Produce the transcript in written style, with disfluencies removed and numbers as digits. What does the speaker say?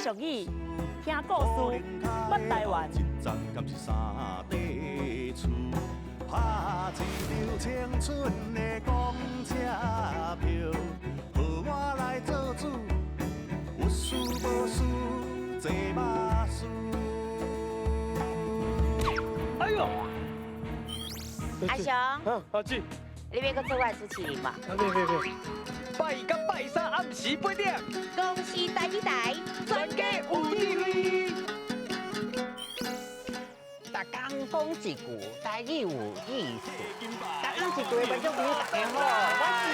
俗语，听故事，捌台湾。拍一张青春的公车票，予我来做主，有事无事坐巴士。哎呦！阿雄，阿姊，你要搁做我主持人嘛？别，拜一到拜三暗时8点，公司台语台，全家有智慧。逐工讲一句，台语有意思。逐工一句，观众朋友大家好，我是